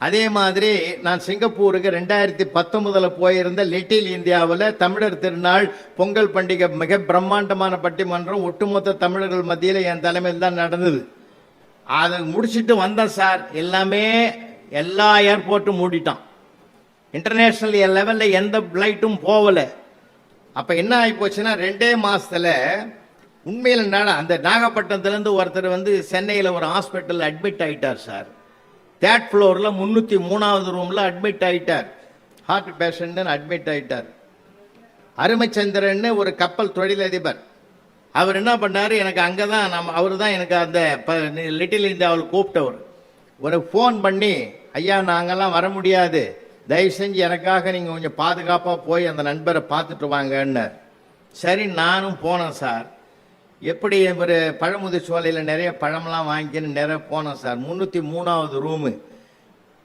அதே மாதிரி நான் சிங்கப்பூருக்கு 2019 போயிருந்த லிட்டில் இந்தியாவில் தமிழர் திருநாள் பொங்கல் பண்டிகை மிக பிரம்மாண்டமான பட்டிமன்றம் ஒட்டுமொத்த தமிழர்கள் மத்தியில் என் தலைமையில் தான் நடந்தது. அதை முடிச்சுட்டு வந்தேன் சார். எல்லா ஏர்போர்ட்டும் மூடிட்டான். இன்டர்நேஷனல் லெவலில் எந்த ஃப்ளைட்டும் போகலை. அப்போ என்ன ஆகி போச்சுன்னா 2 மாசத்துல உண்மையில் அந்த நாகப்பட்டினத்துலேருந்து ஒருத்தர் சென்னையில் ஒரு ஹாஸ்பிட்டல் அட்மிட் ஆகிட்டார் சார். 3rd ஃப்ளோரில் 303வது ரூமில் அட்மிட் ஆகிட்டார். ஹார்ட் பேஷண்ட் அட்மிட் ஆகிட்டார். அருமைச்சந்திரன் ஒரு கப்பல் தொழிலதிபர். அவர் என்ன பண்ணார், எனக்கு அங்கே தான் அவர் தான் எனக்கு அந்த லிட்டில் இந்தியாவில் கூப்பிட்டவர். ஒரு ஃபோன் பண்ணி, ஐயா நாங்கள்லாம் வர முடியாது, தயவு செஞ்சு எனக்காக நீங்கள் கொஞ்சம் பாதுகாப்பாக போய் அந்த நண்பரை பார்த்துட்டு வாங்கன்னார். சரி நானும் போனேன் சார். எப்படி ஒரு பழமுதிர் சோலையில் நிறைய பழமெல்லாம் வாங்கிக்கின்னு நிறைய போனோம் சார். 303வது ரூமு.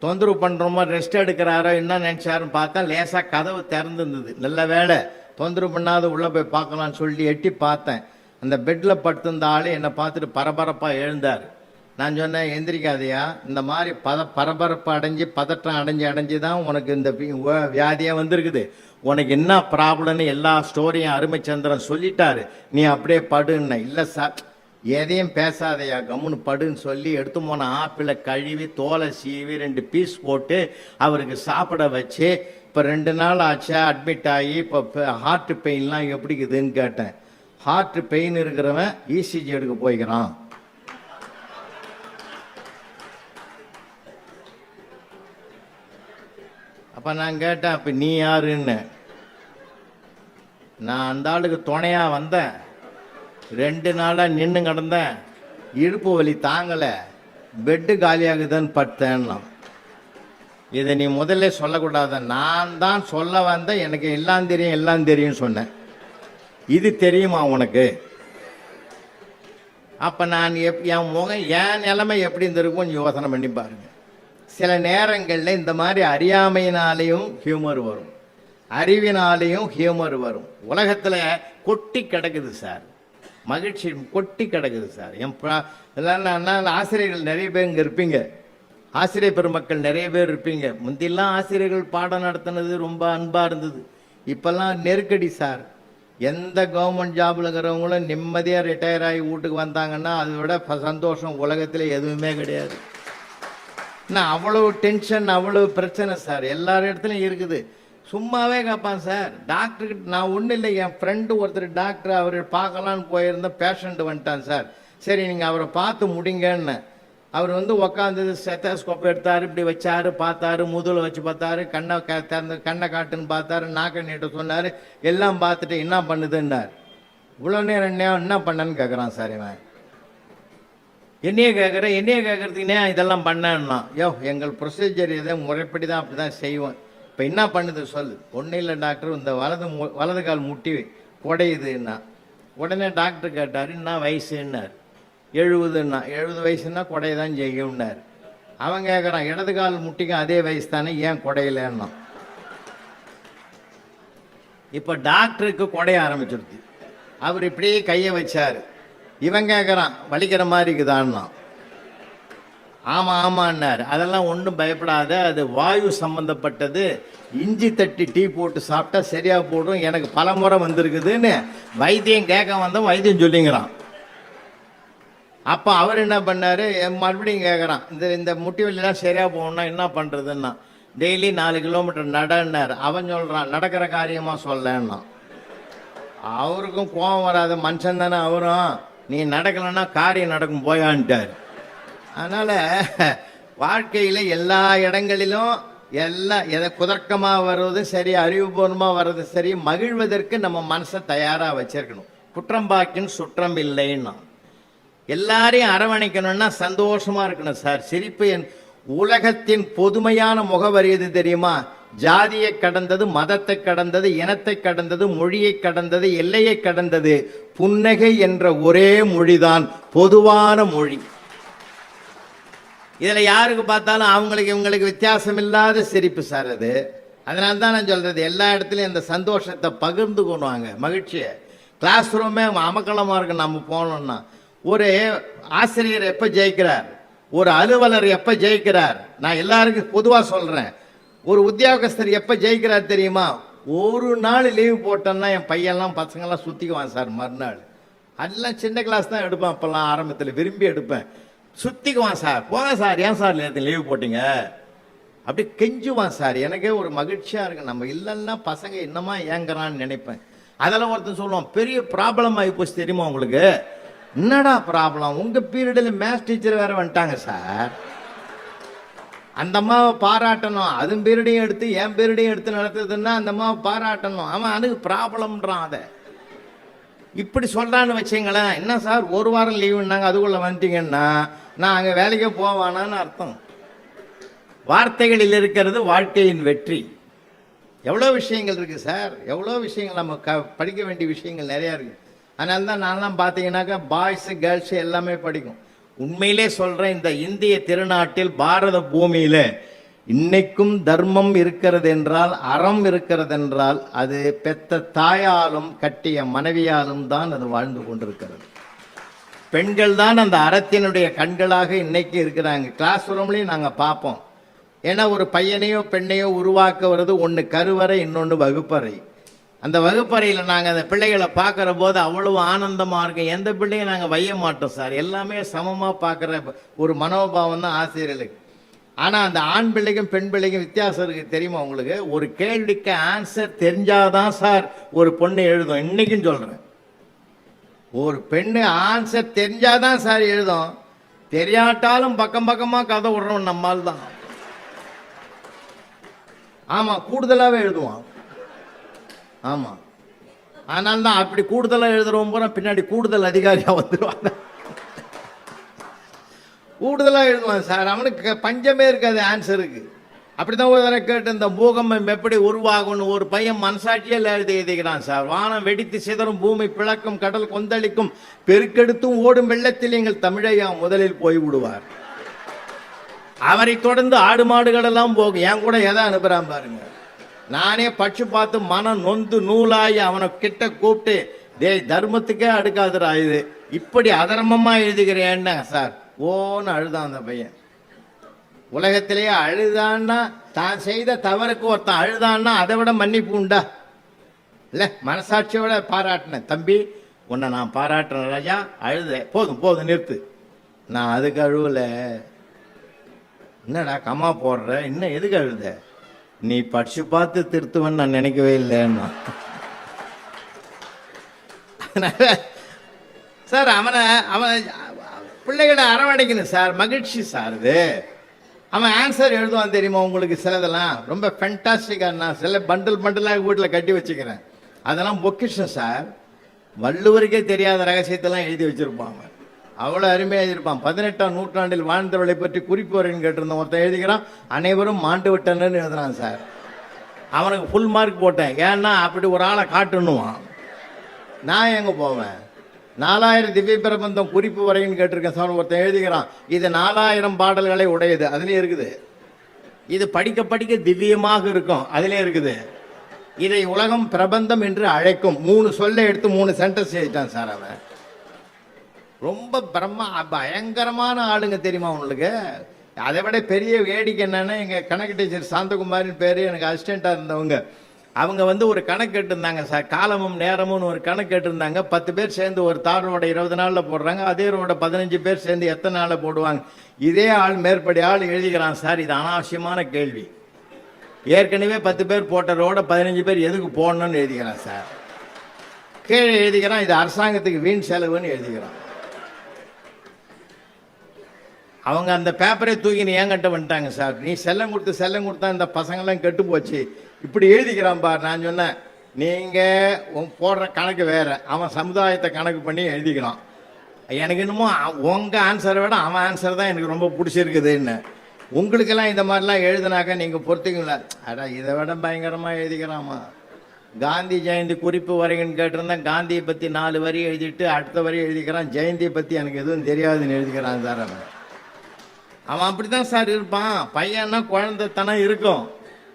தொந்தரவு பண்ணுறோமோ ரெஸ்ட் எடுக்கிறாரோ என்ன நினச்சாருன்னு பார்த்தா லேசாக கதவு திறந்துருந்தது. நல்ல வேலை தொந்தரவு பண்ணாத உள்ளே போய் பார்க்கலான்னு சொல்லி எட்டி பார்த்தேன். அந்த பெட்டில் படுத்திருந்த ஆள் என்னை பார்த்துட்டு பரபரப்பாக எழுந்தார். நான் சொன்னேன், எந்திரிக்காதையா, இந்த மாதிரி பரபரப்பு அடைஞ்சு பதற்றம் அடைஞ்சு தான் உனக்கு இந்த வியாதியாக வந்திருக்குது. உனக்கு என்ன ப்ராப்ளம்னு எல்லா ஸ்டோரியும் அருமைச்சந்திரன் சொல்லிட்டாரு, நீ அப்படியே படுன்னு. இல்லை சார், எதையும் பேசாதையா, கம்முன்னு படுன்னு சொல்லி எடுத்து போன ஆப்பிளை கழுவி தோலை சீவி 2 பீஸ் போட்டு அவருக்கு சாப்பிட வச்சு, இப்போ 2 நாள் ஆச்சா அட்மிட் ஆகி இப்போ ஹார்ட் பெயின்லாம் எப்படி இருக்குதுன்னு கேட்டேன். ஹார்ட் பெயின் இருக்கிறவன் இசிஜி எடுக்க போய்க்கிறான். அப்போ நான் கேட்டேன், அப்போ நீ யாருன்னு. நான் அந்த ஆளுக்கு துணையாக வந்தேன். 2 நாளாக நின்று கிடந்தேன், இடுப்பு வலி தாங்கலை, பெட்டு காலியாகுதுன்னு படுத்தேன்னா. இதை நீ முதல்ல சொல்லக்கூடாத. நான் தான் சொல்ல வந்தேன், எனக்கு எல்லாம் தெரியும் சொன்னேன். இது தெரியுமா உனக்கு? அப்போ நான் என் முகம் என் நிலைமை எப்படி இருந்திருக்கும் யோசனை பண்ணி பாருங்க. சில நேரங்களில் இந்த மாதிரி அறியாமையினாலேயும் ஹியூமர் வரும், அறிவினாலேயும் ஹியூமர் வரும். உலகத்தில் கொட்டி கிடக்குது சார், மகிழ்ச்சி கொட்டி கிடக்குது சார். என் ஆசிரியர்கள் நிறைய பேர் இங்கே இருப்பீங்க, ஆசிரியர் பெருமக்கள் நிறைய பேர் இருப்பீங்க. முந்திலாம் ஆசிரியர்கள் பாடம் நடத்தினது ரொம்ப அன்பாக இருந்தது. இப்போல்லாம் நெருக்கடி சார். எந்த கவர்மெண்ட் ஜாபில் இருக்கிறவங்களும் நிம்மதியாக ரிட்டையர் ஆகி வீட்டுக்கு வந்தாங்கன்னா அதை விட சந்தோஷம் உலகத்தில் எதுவுமே கிடையாது. நான் அவ்வளவு டென்ஷன், அவ்வளவு பிரச்சனை சார் எல்லார் இடத்துலையும் இருக்குது. சும்மாவே கேட்பான் சார். டாக்டர்கிட்ட நான் ஒன்றும் இல்லை, என் ஃப்ரெண்டு ஒருத்தர் டாக்டர், அவர் பார்க்கலான்னு போயிருந்தேன், பேஷண்ட் வந்துட்டான் சார். சரி நீங்கள் அவரை பார்த்து முடிங்கன்னு. அவர் உக்காந்தது, ஸ்டெத்தோஸ்கோப் எடுத்தார், இப்படி வச்சாரு, பார்த்தாரு, முதுகில் வச்சு பார்த்தாரு, கண்ணை காட்டுன்னு பார்த்தாரு, நாக்கை நீட்ட சொன்னார். எல்லாம் பார்த்துட்டு என்ன பண்ணுதுன்னார். இவ்வளோ நேரம் என்ன பண்ணன்னு கேட்குறான் சார். இவன் என்னையே கேட்குறதுக்குனே இதெல்லாம் பண்ணேன்னா, எங்கள் ப்ரொசீஜர் இதை முறைப்படி தான் அப்படி தான் செய்வோம். இப்போ என்ன பண்ணுது சொல்லு. ஒன்றும் இல்லை டாக்டர், இந்த வலது கால் முட்டி குடையுதுன்னா. உடனே டாக்டர் கேட்டார், என்ன வயசுன்னார். 70ன்னா. 70 வயசுன்னா குடைய தான் செய்யும்னார். அவன் கேட்குறான், இடது கால் முட்டிக்கும் அதே வயசு தானே, ஏன் குடையிலன்னா. இப்போ டாக்டருக்கு குடைய ஆரம்பிச்சிருச்சு. அவர் இப்படியே கையை வச்சார். இவன் கேட்குறான், வலிக்கிற மாதிரி இருக்குதான்னா. ஆமான்னார். அதெல்லாம் ஒன்றும் பயப்படாத, அது வாயு சம்பந்தப்பட்டது, இஞ்சி தட்டி டீ போட்டு சாப்பிட்டா சரியா போடும், எனக்கு பல முறை வந்திருக்குதுன்னு வைத்தியம் கேட்க வந்தோம், வைத்தியம் சொல்லிங்கிறான். அப்போ அவர் என்ன பண்ணார், மறுபடியும் கேட்குறான், இந்த முட்டி வலிலாம் சரியா போகணும்னா என்ன பண்ணுறதுன்னா. டெய்லி 4 கிலோமீட்டர் நடன்னார். அவன் சொல்கிறான், நடக்கிற காரியமாக சொல்லன்னா. அவருக்கும் கோபம் வராது, மனுஷன் தானே அவரும். நீ நடக்கலைன்னா காரியம் நடக்கும் போயான்ட்டார். அதனால் வாழ்க்கையில் எல்லா இடங்களிலும் எதை குதர்க்கமாக வர்றது சரி, அறிவுபூர்வமாக வர்றது சரி, மகிழ்வதற்கு நம்ம மனசை தயாராக வச்சிருக்கணும். குற்றம் பாக்கின்னு சுற்றம் இல்லைன்னா. எல்லாரையும் அரவணைக்கணும்னா சந்தோஷமாக இருக்கணும் சார். சிரிப்பு உலகத்தின் பொதுமையான முகவரி எது தெரியுமா? ஜாதியை கடந்தது, மதத்தை கடந்தது, இனத்தை கடந்தது, மொழியை கடந்தது, எல்லையை கடந்தது. புன்னகை என்ற ஒரே மொழிதான் பொதுவான மொழி. இதுல யாருக்கு பார்த்தாலும் அவங்களுக்கு இவங்களுக்கு வித்தியாசம் இல்லாத சிரிப்பு சார் அது. அதனால தான் நான் சொல்றது, எல்லா இடத்துலையும் இந்த சந்தோஷத்தை பகிர்ந்து கொண்டுவாங்க, மகிழ்ச்சியை. கிளாஸ் ரூமே அமக்கலமாக இருக்கு நம்ம போனோம்னா. ஒரு ஆசிரியர் எப்போ ஜெயிக்கிறார்? ஒரு அலுவலர் எப்ப ஜெயிக்கிறார், நான் எல்லாருக்கும் பொதுவா சொல்றேன், ஒரு உத்தியோகஸ்தர் எப்ப ஜெயிக்கிறார் தெரியுமா? ஒரு நாள் லீவு போட்டோம்னா என் பையன்லாம் பசங்கள்லாம் சுத்திக்குவான் சார். மறுநாள் அதெல்லாம் சின்ன கிளாஸ் தான் எடுப்பேன், அப்பெல்லாம் ஆரம்பத்தில் விரும்பி எடுப்பேன். சுத்திக்குவான் சார், போங்க சார், ஏன் சார் லீவு போட்டீங்க, அப்படி கெஞ்சுவான் சார். எனக்கே ஒரு மகிழ்ச்சியா இருக்கு, நம்ம இல்லைன்னா பசங்க என்னமா ஏங்குறான்னு நினைப்பேன். அதெல்லாம் ஒருத்தன் சொல்லுவான், பெரிய ப்ராப்ளம் ஆகி போச்சு தெரியுமா உங்களுக்கு. என்னடா ப்ராப்ளம்? உங்க பீரியட்ல மேத்ஸ் டீச்சர் வேற வந்துட்டாங்க சார், அந்த அம்மாவை பாராட்டணும். அது பீரியடையும் எடுத்து என் பீரியடையும் எடுத்து நடத்துதுன்னா அந்த அம்மாவை பாராட்டணும். அவன் அதுக்கு ப்ராப்ளம்ன்றான். அதை இப்படி சொல்றான்னு வச்சுங்களேன். என்ன சார் ஒரு வாரம் லீவுன்னாங்க, அதுக்குள்ள வந்துட்டீங்கன்னா நான் அங்கே வேலைக்கே போவானான்னு அர்த்தம். வார்த்தைகளில் இருக்கிறது வாழ்க்கையின் வெற்றி. எவ்வளோ விஷயங்கள் இருக்கு சார், எவ்வளோ விஷயங்கள் நம்ம படிக்க வேண்டிய விஷயங்கள் நிறையா இருக்கு. அதனால தான் நான்லாம் பார்த்தீங்கன்னாக்கா பாய்ஸு கேர்ள்ஸு எல்லாமே படிக்கும். உண்மையிலே சொல்றேன், இந்த இந்திய திருநாட்டில் பாரத பூமியில இன்னைக்கும் தர்மம் இருக்கிறது என்றால், அறம் இருக்கிறது என்றால், அது பெத்த தாயாலும் கட்டிய மனைவியாலும் தான் அது வாழ்ந்து கொண்டிருக்கிறது. பெண்கள் தான் அந்த அறத்தினுடைய கண்களாக இன்னைக்கு இருக்கிறாங்க. கிளாஸ் ரூம்லையும் நாங்கள் பார்ப்போம். ஏன்னா ஒரு பையனையோ பெண்ணையோ உருவாக்க வருது, ஒன்று கருவறை, இன்னொன்று வகுப்பறை. அந்த வகுப்பறையில் நாங்கள் அந்த பிள்ளைகளை பார்க்குற போது அவ்வளவு ஆனந்தமாக இருக்கும். எந்த பிள்ளையும் நாங்கள் வைய மாட்டோம் சார், எல்லாமே சமமாக பார்க்குற ஒரு மனோபாவம் தான் ஆசிரியர்களுக்கு. ஆனால் அந்த ஆண் பிள்ளைக்கும் பெண் பிள்ளைக்கும் வித்தியாசம் இருக்குது தெரியுமா உங்களுக்கு? ஒரு கேள்விக்கு ஆன்சர் தெரிஞ்சாதான் சார் ஒரு பொண்ணு எழுதும். இன்னைக்கும் சொல்கிறேன், ஒரு பெண்ணு ஆன்சர் தெரிஞ்சாதான் சார் எழுதும். தெரியாட்டாலும் பக்கம் பக்கமாக கதை விடுறோம் நம்மால் தான். ஆமாம், கூடுதலாகவே எழுதுவான். ஆமாம், ஆனால் தான் அப்படி கூடுதலாக எழுதுறவங்க பூரா பின்னாடி கூடுதல் அதிகாரியாக வந்துடுவாங்க. கூடுதலாக எழுதுவான் சார், அவனுக்கு பஞ்சமே இருக்காது ஆன்சருக்கு. அப்படிதான் ஒரு தடவை கேட்டு, இந்த பூகம்பம் எப்படி உருவாகும்னு ஒரு பையன் மனசாட்சியில் எழுதிக்கிறான் சார். வானம் வெடித்து சிதறும், பூமி பிளக்கும், கடல் கொந்தளிக்கும், பெருக்கெடுத்தும் ஓடும் வெள்ளத்தில் எங்கள் தமிழையா முதலில் போய் விடுவார். அவரை தொடர்ந்து ஆடு மாடுகள் எல்லாம் போகும். என் கூட எதை அனுப்புறான் பாருங்க. நானே பட்சி பார்த்து மனம் நொந்து நூலாகி அவனை கிட்ட கூப்பிட்டு, தர்மத்துக்கே அடுக்காதுரா இது, இப்படி அதர்மமா எழுதுகிறேன் சார். ஓன்னு அழுதான் அந்த பையன். உலகத்திலேயே அழுதான்னா, தான் செய்த தவறுக்கு ஒருத்தன் அழுதான்னா அதை விட மன்னிப்பு உண்டா? இல்ல, மனசாட்சியோட பாராட்டினேன், தம்பி உன்னை நான் பாராட்டுறேன் ராஜா, அழுத, போதும் போதும் நிறுத்து. நான் அதுக்கு அழுவல. என்னடா கம்மா போடுற, இன்னும் எதுக்கு அழுத? நீ படிச்சு பார்த்து திருத்துவன்னு நான் நினைக்கவே இல்லைன்னா சார். அவன் பிள்ளைகளை அரவணைக்கணும் சார், மகிழ்ச்சி சார் இது. அவன் ஆன்சர் எழுதுவான் தெரியுமா உங்களுக்கு? சிலதெல்லாம் ரொம்ப ஃபென்டாஸ்டிக்கா, நான் சில பண்டில் பண்டிலாக வீட்டில் கட்டி வச்சுக்கிறேன். அதெல்லாம் பொக்கிஷம் சார். வள்ளுவருக்கே தெரியாத ரகசியத்தெல்லாம் எழுதி வச்சிருப்பான். அவ்வளோ அருமையாக எழுதியிருப்பான். 18ஆம் நூற்றாண்டில் வாழ்ந்தவர்களை பற்றி குறிப்பு வரைன்னு கேட்டிருந்தோம். ஒருத்தன் எழுதிக்கிறான், அனைவரும் மாண்டு விட்டனன்னு எழுதுறான் சார். அவனுக்கு ஃபுல் மார்க் போட்டேன். ஏன்னா அப்படி ஒரு ஆளை காட்டணுவான். நான் எங்கே போவேன்? 4000 திவ்ய பிரபந்தம் குறிப்பு வரைன்னு கேட்டிருக்கேன் சார். ஒருத்தன் எழுதிக்கிறான், இது 4000 பாடல்களை உடையது, அதுலேயே இருக்குது. இது படிக்க படிக்க திவ்யமாக இருக்கும், அதிலே இருக்குது. இதை உலகம் பிரபந்தம் என்று அழைக்கும். 3 சொல்ல எடுத்து 3 சென்டென்ஸ் எழுதிட்டான் சார் அவன். ரொம்ப பயங்கரமான ஆளுங்க தெரியுமா உங்களுக்கு? அதை விட பெரிய வேடிக்கை என்னன்னா, எங்கள் கணக்கு டீச்சர் சாந்தகுமாரின் பேர், எனக்கு அசிஸ்டண்ட்டாக இருந்தவங்க, அவங்க ஒரு கணக்கு கேட்டிருந்தாங்க சார். காலமும் நேரமும் ஒரு கணக்கு கேட்டிருந்தாங்க. 10 பேர் சேர்ந்து ஒரு தார் ரோட 20 நாளில் போடுறாங்க, அதே ரோட 15 பேர் சேர்ந்து எத்தனை நாளில் போடுவாங்க? இதே ஆள் மேற்படி ஆள் எழுதிக்கிறான் சார். இது அனாவசியமான கேள்வி. ஏற்கனவே 10 பேர் போட்ட ரோட 15 பேர் எதுக்கு போடணும்னு எழுதிக்கிறான் சார். கீழே எழுதிக்கிறான், இது அரசாங்கத்துக்கு வீண் செலவுன்னு எழுதிக்கிறான். அவங்க அந்த பேப்பரை தூக்கி என்கிட்ட வந்துட்டாங்க சார். நீ செல்லம் கொடுத்தா இந்த பசங்கள்லாம் கெட்டு போச்சு, இப்படி எழுதிக்கிறான் பார். நான் சொன்னேன், நீங்கள் போடுற கணக்கு வேற, அவன் சமுதாயத்தை கணக்கு பண்ணி எழுதிக்கிறான். எனக்கு என்னமோ உங்கள் ஆன்சரை விட அவன் ஆன்சர் தான் எனக்கு ரொம்ப பிடிச்சிருக்குதுன்னு. உங்களுக்கெல்லாம் இந்த மாதிரிலாம் எழுதினாக்க நீங்கள் பொறுத்துங்களா? அடா இதை விட பயங்கரமாக எழுதிக்கிறாமா. காந்தி ஜெயந்தி குறிப்பு வரைங்கன்னு கேட்டிருந்தேன். காந்தியை பற்றி 4 வரி எழுதிட்டு அடுத்த வரி எழுதிக்கிறான், ஜெயந்தியை பற்றி எனக்கு எதுவும் தெரியாதுன்னு எழுதிக்கிறான் சார். அவன் அப்படிதான் சார் இருப்பான். பையன்னா குழந்தைத்தனம் இருக்கும்,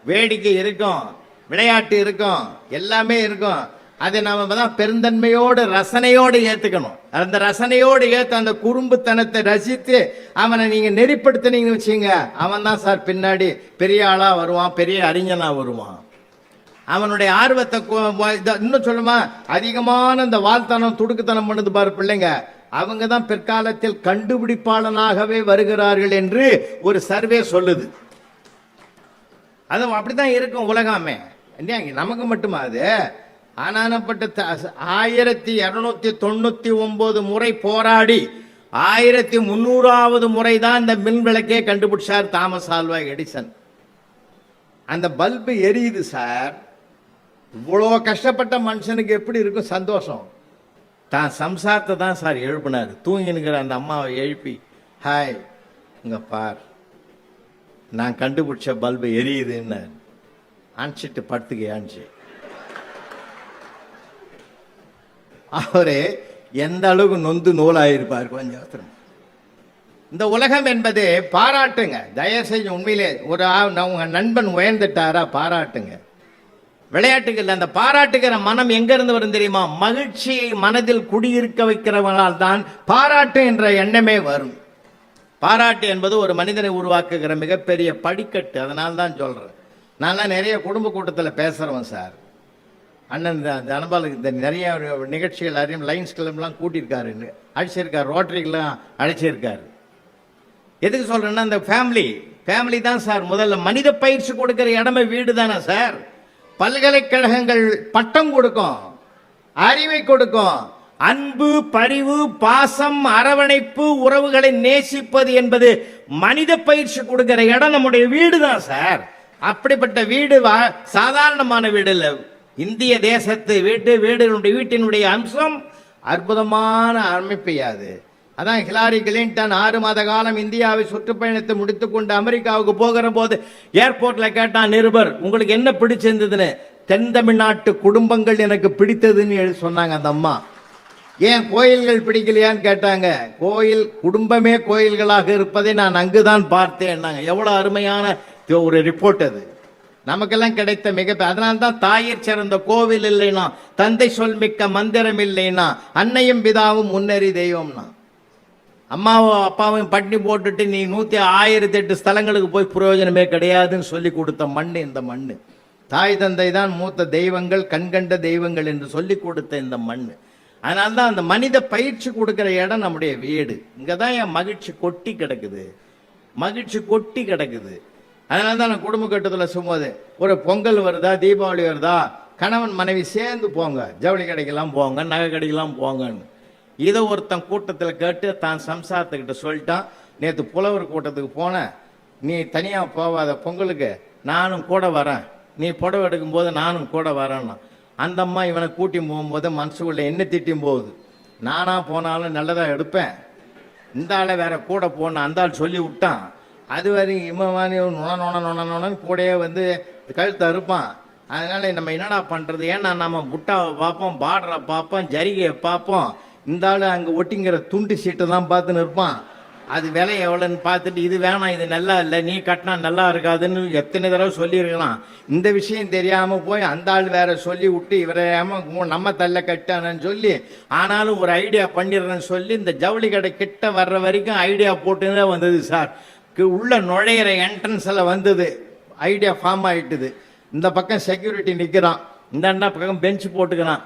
வேடிக்கை இருக்கும், விளையாட்டு இருக்கும், எல்லாமே இருக்கும். அதை நாம தான் பெருந்தன்மையோடு ரசனையோடு ஏத்துக்கணும். அந்த ரசனையோடு ஏத்து அந்த குறும்புத்தனத்தை ரசித்து அவனை நீங்க நெறிப்படுத்தினீங்கன்னு வச்சுங்க, அவன் தான் சார் பின்னாடி பெரிய ஆளா வருவான், பெரிய அறிஞனா வருவான். அவனுடைய ஆர்வத்தை இன்னும் சொல்லுமா, அதிகமான இந்த வாழ்த்தனம் துடுக்குத்தனம் பண்ணுது பாரு பிள்ளைங்க, அவங்க தான் பிற்காலத்தில் கண்டுபிடிப்பாளனாகவே வருகிறார்கள் என்று ஒரு சர்வே சொல்லுது. அது அப்படிதான் இருக்கும் உலகமே. நமக்கு மட்டுமா அது? ஆனானப்பட்ட 1299 முறை போராடி 1300வது முறை தான் இந்த மின் விளக்கே கண்டுபிடிச்சார் தாமஸ் ஆல்வா எடிசன். அந்த பல்பு எரியுது சார். இவ்வளோ கஷ்டப்பட்ட மனுஷனுக்கு எப்படி இருக்கும் சந்தோஷம்? தான் சம்சாரத்தை தான் சார் எழுப்பினார். தூங்கினுங்கிற அந்த அம்மாவை எழுப்பி, ஹாய் இங்க பார், நான் கண்டுபிடிச்ச பல்பு எரியுதுன்னு அனுப்பிச்சிட்டு படுத்துக்க ஆச்சு. அவரு எந்த அளவுக்கு நொந்து நூலாயிருப்பார் கொஞ்சம். இந்த உலகம் என்பது பாராட்டுங்க, தயவு செஞ்சு. உண்மையிலே ஒரு உங்க நண்பன் உயர்ந்துட்டாரா பாராட்டுங்க. விளையாட்டுக்கு இல்லை, அந்த பாராட்டுகிற மனம் எங்க இருந்து வரும் தெரியுமா? மகிழ்ச்சியை மனதில் குடியிருக்க வைக்கிறவங்களால் தான் பாராட்டு என்ற எண்ணமே வரும். பாராட்டு என்பது ஒரு மனிதனை உருவாக்குகிற மிகப்பெரிய படிக்கட்டு. அதனால தான் சொல்றேன். நான் நிறைய குடும்ப கூட்டத்தில் பேசுறவன் சார். அண்ணன் தனபாலுக்கு இந்த நிறைய நிகழ்ச்சிகள் அறியும் லைன்ஸ் கிளப்லாம் கூட்டியிருக்காரு, அழைச்சிருக்காரு, ரோட்டரிக்கெல்லாம் அழைச்சிருக்காரு. எதுக்கு சொல்றேன்னா, அந்த ஃபேமிலி தான் சார் முதல்ல. மனித பயிற்சி கொடுக்கிற இடமே வீடு தானே சார். பல்கலைக்கழகங்கள் பட்டம் கொடுக்கும், அறிவை கொடுக்கும். அன்பு, பரிவு, பாசம், அரவணைப்பு, உறவுகளை நேசிப்பது என்பது மனித பயிற்சி கொடுக்கிற இடம் நம்முடைய வீடு தான் சார். அப்படிப்பட்ட வீடு சாதாரணமான வீடு இல்லை. இந்திய தேசத்து வீட்டினுடைய அம்சம் அற்புதமான அமைப்பையாது. அதான் ஹிலாரி கிளின்டன் 6 மாத காலம் இந்தியாவை சுற்றுப்பயணத்தை முடித்துக் கொண்டு அமெரிக்காவுக்கு போகிற போது ஏர்போர்ட்ல கேட்டான் நிருபர், உங்களுக்கு என்ன பிடிச்சிருந்ததுன்னு. தென் தமிழ்நாட்டு குடும்பங்கள் எனக்கு பிடித்ததுன்னு சொன்னாங்க அந்த அம்மா. ஏன் கோயில்கள் பிடிக்கலையான்னு கேட்டாங்க. கோயில் குடும்பமே கோயில்களாக இருப்பதை நான் அங்குதான் பார்த்தேன். எவ்வளவு அருமையான ஒரு ரிப்போர்ட் அது. நமக்கெல்லாம் கிடைத்த அதனால்தான் தாயிற் சிறந்த கோவில் இல்லைனா, தந்தை சொல் மிக்க மந்திரம் இல்லைனா, அன்னையும் பிதாவும் முன்னறி தெய்வம்னா. அம்மாவும் அப்பாவும் பட்டினி போட்டுட்டு நீ 1008 ஸ்தலங்களுக்கு போய் பிரயோஜனமே கிடையாதுன்னு சொல்லி கொடுத்த மண்ணு இந்த மண்ணு. தாய் தந்தை தான் மூத்த தெய்வங்கள், கண்கண்ட தெய்வங்கள் என்று சொல்லி கொடுத்த இந்த மண்ணு. அதனால்தான் அந்த மனித பயிற்சி கொடுக்கிற இடம் நம்முடைய வீடு. இங்கதான் என் மகிழ்ச்சி கொட்டி கிடக்குது, மகிழ்ச்சி கொட்டி கிடக்குது. அதனால தான் நான் குடும்ப கட்டத்தில் சும்மாது ஒரு பொங்கல் வருதா, தீபாவளி வருதா, கணவன் மனைவி சேர்ந்து போங்க, ஜவுளி கடைக்கெல்லாம் போங்க, நகை கடைக்கெல்லாம் போங்கன்னு. இதை ஒருத்தன் கூட்டத்தில் கேட்டு தான் சம்சாரத்துக்கிட்ட சொல்லிட்டான். நேற்று புலவர் கூட்டத்துக்கு போனேன், நீ தனியாக போவாத, பொங்கலுக்கு நானும் கூட வரேன், நீ புடவை எடுக்கும் போது நானும் கூட வரேன்னா. அந்த அம்மா இவனை கூட்டி போகும்போது மனசுக்குள்ள என்ன திட்டியும் போகுது. நானாக போனாலும் நல்லதாக எடுப்பேன், இந்த ஆளை வேற கூட போன அந்த ஆள் சொல்லி விட்டான். அது வரைக்கும் இம்மானி நொணன்னு கூடயே வந்து கழுத்தை அறுப்பான். அதனால நம்ம என்னடா பண்ணுறது? ஏன்னா நம்ம புட்டாவை பார்ப்போம், பார்டரை பார்ப்போம், ஜரிகையை பார்ப்போம். இந்த ஆள் அங்கே ஒட்டிங்கிற துண்டு சீட்டை தான் பார்த்துன்னு இருப்பான். அது விலை எவ்வளோன்னு பார்த்துட்டு இது வேணாம், இது நல்லா இல்லை, நீ கட்டினா நல்லா இருக்காதுன்னு எத்தனை தடவை சொல்லியிருக்கலாம். இந்த விஷயம் தெரியாமல் போய் அந்த ஆள் வேற சொல்லி விட்டு இவரை நம்ம தள்ள கட்டானு சொல்லி, ஆனாலும் ஒரு ஐடியா பண்ணிடுறேன்னு சொல்லி இந்த ஜவுளி கடை கிட்ட வர்ற வரைக்கும் ஐடியா போட்டுன்னு தான் வந்தது சார். உள்ள நுழையிற என்ட்ரன்ஸில் வந்தது, ஐடியா ஃபார்ம் ஆகிட்டுது. இந்த பக்கம் செக்யூரிட்டி நிற்கிறான், இந்த பக்கம் பெஞ்ச் போட்டுக்கிறான்.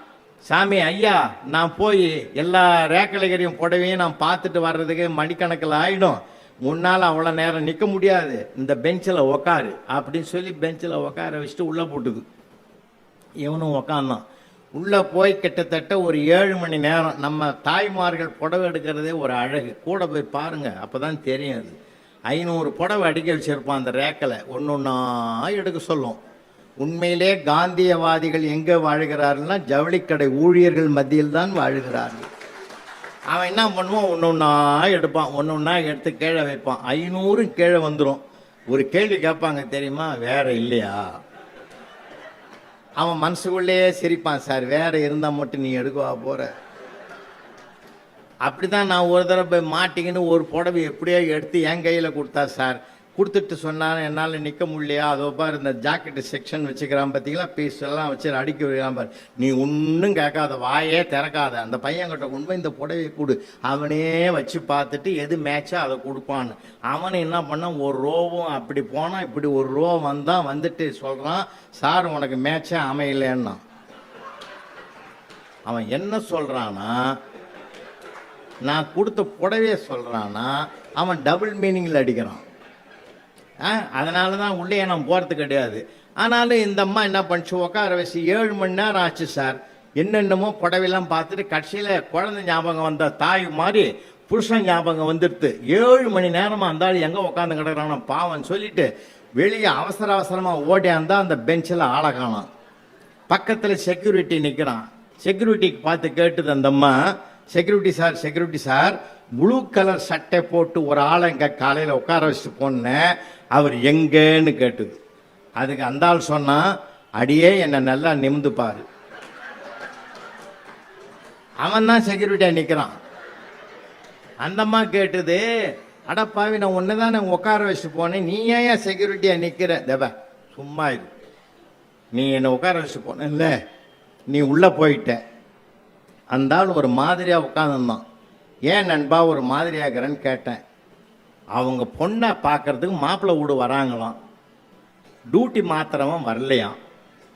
சாமி ஐயா, நான் போய் எல்லா ரேக்கலைகரையும் புடவையும் நான் பார்த்துட்டு வர்றதுக்கு மணிக்கணக்கில் ஆகிடும், முன்னால் அவ்வளோ நேரம் நிற்க முடியாது, இந்த பெஞ்சில் உக்காரு அப்படின்னு சொல்லி பெஞ்சில் உக்கார வச்சுட்டு உள்ளே போட்டுது. இவனும் உக்காந்தான். உள்ளே போய் கிட்டத்தட்ட ஒரு 7 மணி நேரம். நம்ம தாய்மார்கள் புடவை எடுக்கிறதே ஒரு அழகு, கூட போய் பாருங்க, அப்போ தான் தெரியும். அது 500 புடவை அடிக்க வச்சிருப்பான் அந்த ரேக்கில், ஒன்றா எடுக்க சொல்லும். உண்மையிலே காந்தியவாதிகள் எங்கே வாழ்கிறார்கள்னா ஜவுளிக்கடை ஊழியர்கள் மத்தியில் தான் வாழ்கிறார்கள். அவன் என்ன பண்ணுவான், ஒன்றா எடுப்பான், ஒன்றா எடுத்து கீழே வைப்பான். 500 கீழே வந்துடும். ஒரு கேள்வி கேட்பாங்க தெரியுமா, வேற இல்லையா? அவன் மனசுக்குள்ளேயே சிரிப்பான், சார் வேற இருந்தால் மட்டும் நீ எடுக்கவா போற? அப்படிதான் நான் ஒரு தடவை போய் மாட்டிக்கின்னு ஒரு புடவை எப்படியோ எடுத்து என் கையில் கொடுத்தா சார், கொடுத்துட்டு சொன்னான், என்னால் நிற்க முடியலையா, அதோ பாரு இந்த ஜாக்கெட்டு செக்ஷன் வச்சுக்கிறான் பார்த்தீங்களா, பீஸ் எல்லாம் வச்சு அடுக்கி வைக்கிறான் பாரு, நீ ஒன்றும் கேட்காத, வாயே திறக்காத, அந்த பையன்கிட்ட கொண்டு போய் இந்த புடவையை கொடு, அவனே வச்சு பார்த்துட்டு எது மேட்சோ அதை கொடுப்பான்னு. அவனை என்ன பண்ணான், ஒரு ரோவும் அப்படி போனான், இப்படி ஒரு ரோ வந்தான், வந்துட்டு சொல்கிறான், சார் உனக்கு மேட்சே அமையலன்னா. அவன் என்ன சொல்கிறான்னா, நான் கொடுத்த புடவையை சொல்கிறான்னா, அவன் டபுள் மீனிங்கில் அடிக்கிறான். அதனால தான் உள்ளே நான் போகிறது கிடையாது. ஆனாலும் இந்த அம்மா என்ன பண்ணிச்சு, உட்கார வச்சு 7 மணி நேரம் ஆச்சு சார், என்னென்னமோ புடவையெல்லாம் பார்த்துட்டு கடைசியில் குழந்தை ஞாபகம் வந்த தாய் மாதிரி புருஷன் ஞாபகம் வந்துடுது. 7 மணி நேரமாக இருந்தாலும் எங்கே உட்காந்து கிடக்குறானோ பாவம் சொல்லிட்டு வெளியே அவசர அவசரமாக ஓடியாந்தா அந்த பெஞ்சில் ஆளை காணோம். பக்கத்தில் செக்யூரிட்டி நிற்கிறான். செக்யூரிட்டிக்கு பார்த்து கேட்டுது அந்த அம்மா, செக்யூரிட்டி சார் ப்ளூ கலர் சட்டை போட்டு ஒரு ஆளை இங்கே காலையில் உட்கார வச்சுட்டு போனேன், அவர் எங்கன்னு கேட்டுது. அதுக்கு அந்த ஆள் சொன்னா, அடியே என்னை நல்லா நிமிந்து பாரு. அவன் தான் செக்யூரிட்டியாக நிற்கிறான். அந்த அம்மா கேட்டுது, அடப்பாவி நான் ஒன்று தான் நான் உட்கார வச்சுட்டு போனேன், நீ ஏன் செக்யூரிட்டியாக நிற்கிற? தேவ சும்மா இது, நீ என்னை உட்கார வச்சுட்டு போனேன்ல, நீ உள்ளே போயிட்ட. அந்த ஆள் ஒரு மாதிரியாக உட்காந்துருந்தான். ஏன் நண்பா ஒரு மாதிரியாகிறேன்னு கேட்டேன். அவங்க பொண்ணை பார்க்கறதுக்கு மாப்பிள்ளை வீடு வராங்களாம், டியூட்டி மாத்திரமும் வரலையாம்,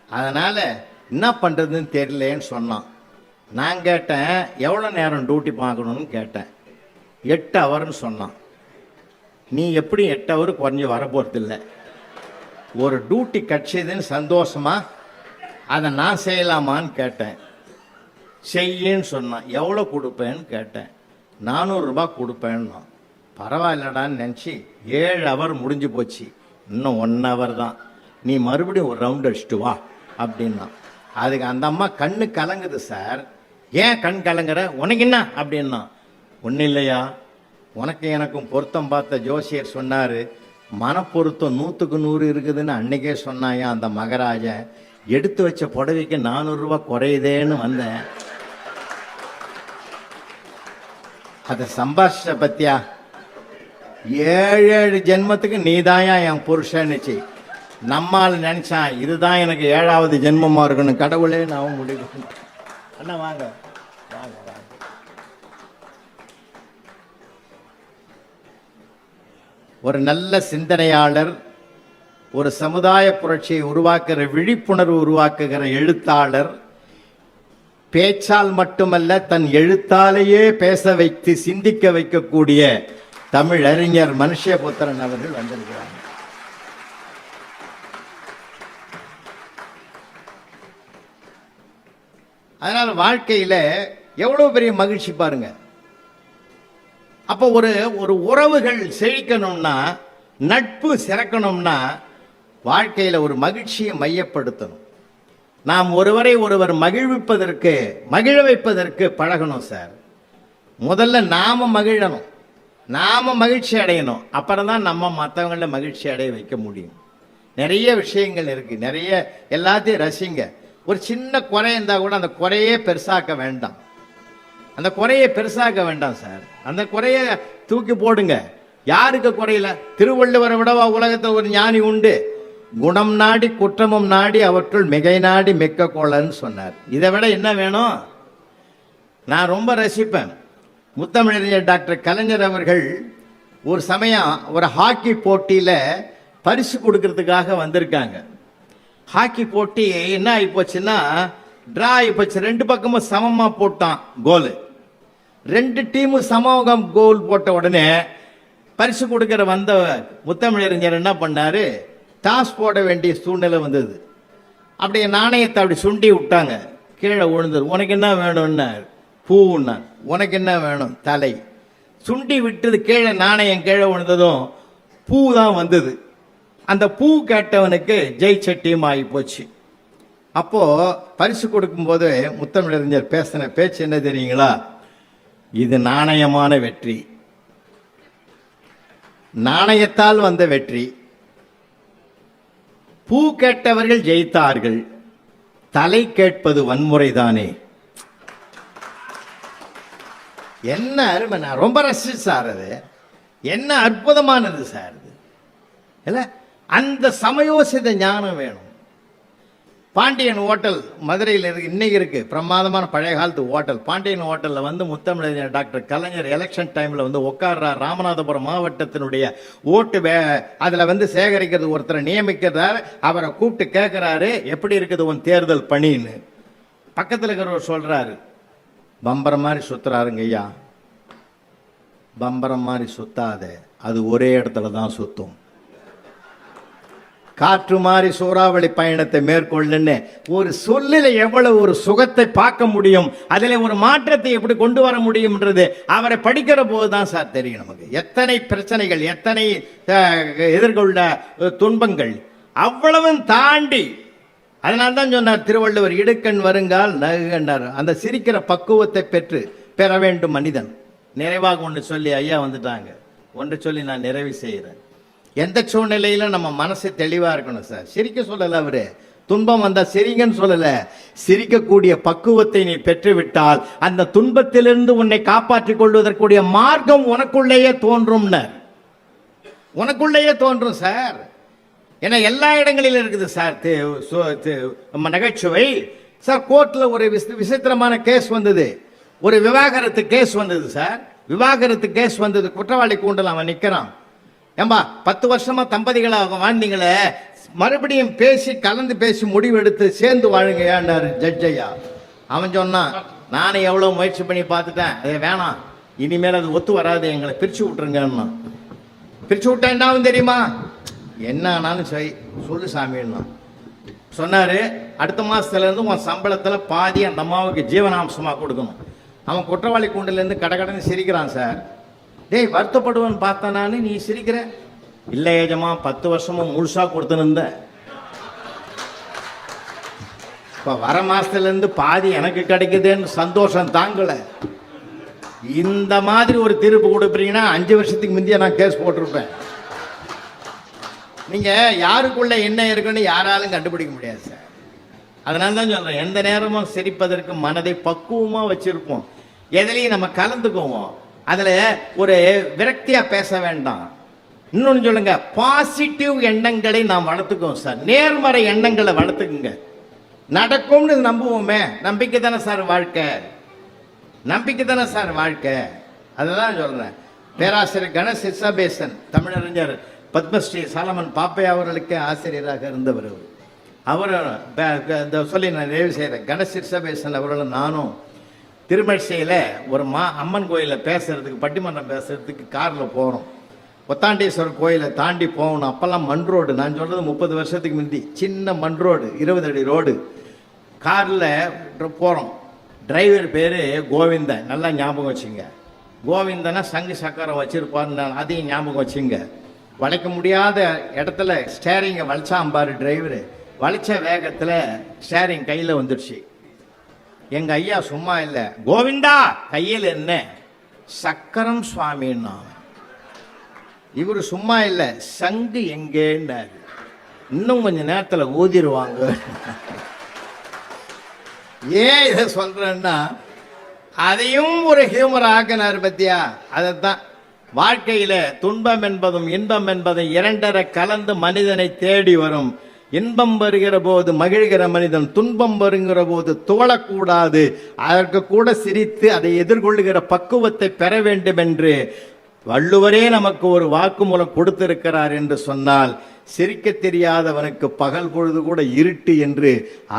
அதனால் என்ன பண்ணுறதுன்னு தெரியலேன்னு சொன்னான். நான் கேட்டேன், எவ்வளோ நேரம் டியூட்டி பார்க்கணுன்னு கேட்டேன். 8 ஹவர்னு சொன்னான். நீ எப்படி 8 ஹவர் குறைஞ்சி வரப்போகிறதில்ல, ஒரு டியூட்டி கட்சிதுன்னு சந்தோஷமா அதை நான் செய்யலாமான்னு கேட்டேன். செய்யன்னு சொன்னான். எவ்வளோ கொடுப்பேன்னு கேட்டேன். 400 ரூபாய் கொடுப்பேன்னா. பரவாயில்லடான்னு நினச்சி 7 ஹவர் முடிஞ்சு போச்சு, இன்னும் 1 ஹவர் தான், நீ மறுபடியும் ஒரு ரவுண்ட் அடிச்சுட்டு வா அப்படின்னா. அதுக்கு அந்த அம்மா கண்ணு கலங்குது. சார் ஏன் கண் கலங்குற, உனக்கு என்ன அப்படின்னா. ஒன்றும் இல்லையா, உனக்கு எனக்கும் பொருத்தம் பார்த்த ஜோசியர் சொன்னார், மனப்பொருத்தம் 100க்கு 100 இருக்குதுன்னு அன்னைக்கே சொன்னாயா அந்த மகராஜன், எடுத்து வச்ச புடவைக்கு 400 ரூபாய் குறையுதேன்னு வந்தேன். அதை சம்பாஷ பத்தியா, 7 ஜென்மத்துக்கு நீதாயா என் புருஷன்னுச்சு. நம்மால் நினைச்சான் இதுதான் எனக்கு 7வது ஜென்மமா இருக்கணும், கடவுளே நான் முடிவு. அண்ணா வாங்க வாங்க வாங்க. ஒரு நல்ல சிந்தனையாளர், ஒரு சமுதாய புரட்சியை உருவாக்குற விழிப்புணர்வு உருவாக்குகிற எழுத்தாளர், பேச்சால் மட்டுமல்ல தன் எழுத்தாலேயே பேச வைத்து சிந்திக்க வைக்கக்கூடிய தமிழறிஞர் மனுஷபுத்திரன் அவர்கள் வந்திருக்கிறார். அதனால வாழ்க்கையில எவ்வளவு பெரிய மகிழ்ச்சி பாருங்க. அப்போ ஒரு உறவுகள் செழிக்கணும்னா, நட்பு சிறக்கணும்னா வாழ்க்கையில ஒரு மகிழ்ச்சியை மையப்படுத்தணும். நாம் ஒருவரை ஒருவர் மகிழ வைப்பதற்கு பழகணும் சார். முதல்ல நாம மகிழணும், நாம மகிழ்ச்சி அடையணும், அப்புறம் தான் நம்ம மற்றவங்கள மகிழ்ச்சி அடைய வைக்க முடியும். நிறைய விஷயங்கள் இருக்கு, நிறைய எல்லாத்தையும் ரசிங்க. ஒரு சின்ன குறை இருந்தால் கூட அந்த குறையே பெருசாக்க வேண்டாம், அந்த குறையை பெருசாக்க வேண்டாம் சார். அந்த குறைய தூக்கி போடுங்க. யாருக்கு குறையில? திருவள்ளுவரை விடவா உலகத்தில் ஒரு ஞானி உண்டு? குணம் நாடி குற்றமும் நாடி அவற்றுள் மிகை நாடி மிக்க கோளன்னு சொன்னார். இதை விட என்ன வேணும்? நான் ரொம்ப ரசிப்பேன் முத்தமிழறிஞர் டாக்டர் கலைஞர் அவர்கள். ஒரு சமயம் ஒரு ஹாக்கி போட்டியில பரிசு கொடுக்கறதுக்காக வந்திருக்காங்க. ஹாக்கி போட்டி என்ன ஆகி போச்சுன்னா, டிரா ஆகி போச்சு. 2 பக்கமும் சமமா போட்டான் கோல். 2 டீமும் சமம் கோல் போட்ட உடனே பரிசு கொடுக்கிற வந்த முத்தமிழறிஞர் என்ன பண்ணாரு, டாஸ் போட வேண்டிய சூழ்நிலை வந்தது. அப்படியே நாணயத்தை அப்படி சுண்டி விட்டாங்க, கீழே விழுந்தது. உனக்கு என்ன வேணும்னா பூன்னா, உனக்கு என்ன வேணும் தலை. சுண்டி விட்டது கீழே, நாணயம் கீழே விழுந்ததும் பூ தான் வந்தது. அந்த பூ கேட்டவனுக்கு ஜெயிச்ச டீம் ஆகி போச்சு. அப்போ பரிசு கொடுக்கும்போது முத்தமிழறிஞர் பேசின பேச்சு என்ன தெரியுங்களா? இது நாணயமான வெற்றி, நாணயத்தால் வந்த வெற்றி. பூ கேட்டவர்கள் ஜெயித்தார்கள், தலை கேட்பது வன்முறைதானே. என்ன அருமை! நான் ரொம்ப ரசிச்சு சார், அது என்ன அற்புதமானது சார். இல்ல, அந்த சமயோசித ஞானம் வேணும். பாண்டியன் ஹோட்டல் மதுரையில் இருக்கு, இன்னைக்கு இருக்கு, பிரமாதமான பழைய காலத்து ஹோட்டல். பாண்டியன் ஹோட்டலில் வந்து முத்தமிழறிஞர் டாக்டர் கலைஞர் எலெக்ஷன் டைமில் வந்து உட்கார்றார். ராமநாதபுரம் மாவட்டத்தினுடைய ஓட்டு அதில் வந்து சேகரிக்கிறது ஒருத்தரை நியமிக்கிறார். அவரை கூப்பிட்டு கேட்குறாரு, எப்படி இருக்குது உன் தேர்தல் பணின்னு. பக்கத்தில் இருக்கிறவர் சொல்றாரு, பம்பரம் மாதிரி சுத்துறாருங்க ஐயா. பம்பரம் மாதிரி சுத்தாத, அது ஒரே இடத்துல தான் சுத்தும். காற்று மாறி சூறாவளி பயணத்தை மேற்கொள்ளுன்னு ஒரு சொல்லில எவ்வளவு ஒரு சுகத்தை பார்க்க முடியும், அதில் ஒரு மாற்றத்தை எப்படி கொண்டு வர முடியும்ன்றது அவரை படிக்கிற போது தான் சார் தெரியும் நமக்கு. எத்தனை பிரச்சனைகள், எத்தனை எதிர்கொள்ள துன்பங்கள், அவ்வளவும் தாண்டி. அதனால்தான் சொன்னார் திருவள்ளுவர், இடுக்கண் வருங்கால் நகுகண்டார். அந்த சிரிக்கிற பக்குவத்தை பெற வேண்டும் மனிதன். நிறைவாக ஒன்று சொல்லி ஐயா வந்துட்டாங்க, ஒன்று சொல்லி நான் நிறைவு செய்கிறேன். எந்த சூழ்நிலையில நம்ம மனசு தெளிவா இருக்கணும் சார். சிரிக்க சொல்லல அவரு, துன்பம் வந்தா சிரிங்கன்னு சொல்லல. சிரிக்கக்கூடிய பக்குவத்தை நீ பெற்றுவிட்டால் அந்த துன்பத்திலிருந்து உன்னை காப்பாற்றிக் கொள்வதற்குரிய மார்க்கம் உனக்குள்ளேயே தோன்றும், உனக்குள்ளேயே தோன்றும் சார். ஏன்னா எல்லா இடங்களிலும் இருக்குது சார் நகைச்சுவை சார். கோர்ட்ல ஒரு விசித்திரமான கேஸ் வந்தது, ஒரு விவாகரத்து கேஸ் வந்தது சார். விவாகரத்து கேஸ் வந்தது, குற்றவாளி கூண்டல் அவன் நிக்கிறான். ஏம்பா 10 வருஷமா தம்பதிகளாக வாழ்ந்தீங்களே, மறுபடியும் பேசி கலந்து பேசி முடிவெடுத்து சேர்ந்து வாழுங்க ஏன்னாரு ஜட்ஜ் ஐயா. அவன் சொன்னான், நானே எவ்வளவு முயற்சி பண்ணி பார்த்துட்டேன், அது வேணாம், இனிமேல் அது ஒத்து வராது, எங்களை பிரிச்சு விட்டுருங்கன்னா. பிரிச்சு விட்டா என்ன ஆகும் தெரியுமா? என்ன ஆனாலும் சரி சொல்லு சாமின்னா சொன்னாரு. அடுத்த மாசத்துல இருந்து உன் சம்பளத்துல பாதி அந்த அம்மாவுக்கு ஜீவனாம்சமா கொடுக்கணும். அவன் குற்றவாளி கூண்டில இருந்து கடகடன்னு சிரிக்கிறான் சார். டேய் வருத்தப்படுவன் பார்த்தானு நீ சிரிக்கிற? இல்லை ஏஜமா, 10 வருஷமும் முழுசா கொடுத்துன்னு. இப்ப வர மாசத்துல இருந்து பாதி எனக்கு கிடைக்குதுன்னு சந்தோஷம் தாங்கல. இந்த மாதிரி ஒரு தீர்ப்பு கொடுப்பீங்கன்னா 5 வருஷத்துக்கு முந்தைய நான் கேஸ் போட்டிருப்பேன். நீங்க யாருக்குள்ள என்ன இருக்குன்னு யாராலும் கண்டுபிடிக்க முடியாது சார். அதனால தான் சொல்றேன், எந்த நேரமும் சிரிப்பதற்கு மனதை பக்குவமா வச்சிருப்போம். எதுலையும் நம்ம கலந்துக்குவோம். அதுல ஒரு விரக்தியா பேச வேண்டாம். இன்னொன்னு சொல்லுங்க, பாசிட்டிவ் எண்ணங்களை நாம் வளர்த்துக்குவோம் சார். நேர்மறை எண்ணங்களை வளர்த்துக்குங்க. நடக்கும்னு நம்புவோமே, நம்பிக்கை தானே சார் வாழ்க்கை, நம்பிக்கை தானே சார் வாழ்க்கை. அதெல்லாம் சொல்றேன். பேராசிரியர் கணேஷ் சிர்சாபேசன், தமிழறிஞர் பத்மஸ்ரீ சாலமன் பாப்பையா அவர்களுக்கு ஆசிரியராக இருந்தவர். அவர் சொல்லி நான் நிறைவு செய்கிறேன். கணேஷ் சிர்சாபேசன் அவர்களும் நானும் திருமழிசையில் ஒரு அம்மன் கோயிலில் பேசுறதுக்கு, பட்டிமன்றம் பேசுறதுக்கு காரில் போகிறோம். ஒத்தாண்டேஸ்வரர் கோயிலை தாண்டி போகணும். அப்போல்லாம் மண் ரோடு, நான் சொல்கிறது 30 வருஷத்துக்கு முந்தி, சின்ன மண் ரோடு, 20 அடி ரோடு. காரில் போகிறோம். டிரைவர் பேர் கோவிந்தன், நல்லா ஞாபகம் வச்சுங்க. கோவிந்தனா சங்கு சக்கரம் வச்சிருப்பாருன்னு அதையும் ஞாபகம் வச்சுங்க. வளைக்க முடியாத இடத்துல ஸ்டேரிங்கை வளைச்சாம்பாரு டிரைவரு. வளைச்ச வேகத்தில் ஸ்டேரிங் கையில் வந்துடுச்சு. எங்க ஐயா சும்மா இல்லை, கோவிந்தா கையில் என்ன? சக்கரம் சுவாமின்னா. இவரு சும்மா இல்லை, சங்கு எங்கேன்னாரு. இன்னும் கொஞ்ச நேரத்தில் ஊதிருவாங்க. ஏன் இதை சொல்றேன்னா, அதையும் ஒரு ஹியூமர் ஆக்கினார் பத்தியா. அதைத்தான் வாழ்க்கையில துன்பம் என்பதும் இன்பம் என்பதும் இரண்டரை கலந்து மனிதனை தேடி வரும். இன்பம் வருகிற போது மகிழ்கிற மனிதன் துன்பம் வருகிற போது துவளக்கூடாது, அதற்கு கூட சிரித்து அதை எதிர்கொள்ளுகிற பக்குவத்தை பெற வேண்டும் என்று வள்ளுவரே நமக்கு ஒரு வாக்குமூலம் கொடுத்திருக்கிறார் என்று சொன்னால், சிரிக்க தெரியாதவனுக்கு பகல் பொழுது கூட இருட்டு என்று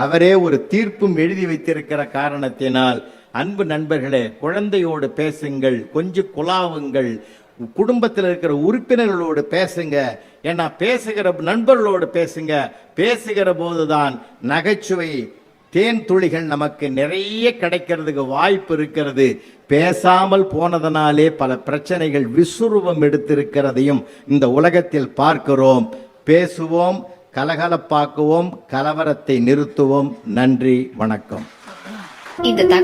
அவரே ஒரு தீர்ப்பும் எழுதி வைத்திருக்கிற காரணத்தினால், அன்பு நண்பர்களே, குழந்தையோடு பேசுங்கள், கொஞ்சம் குலாவுங்கள், குடும்பத்தில் இருக்கிற உறுப்பினர்களோடு பேசுங்க. ஏன்னா பேசுகிற நண்பர்களோடு பேசுங்க. பேசுகிற போதுதான் நகைச்சுவை தேன் துளிகள் நமக்கு நிறைய கிடைக்கிறதுக்கு வாய்ப்பு இருக்கிறது. பேசாமல் போனதனாலே பல பிரச்சனைகள் விசுருவம் எடுத்திருக்கிறதையும் இந்த உலகத்தில் பார்க்கிறோம். பேசுவோம், கலகலப்பாக்குவோம், கலவரத்தை நிறுத்துவோம். நன்றி, வணக்கம்.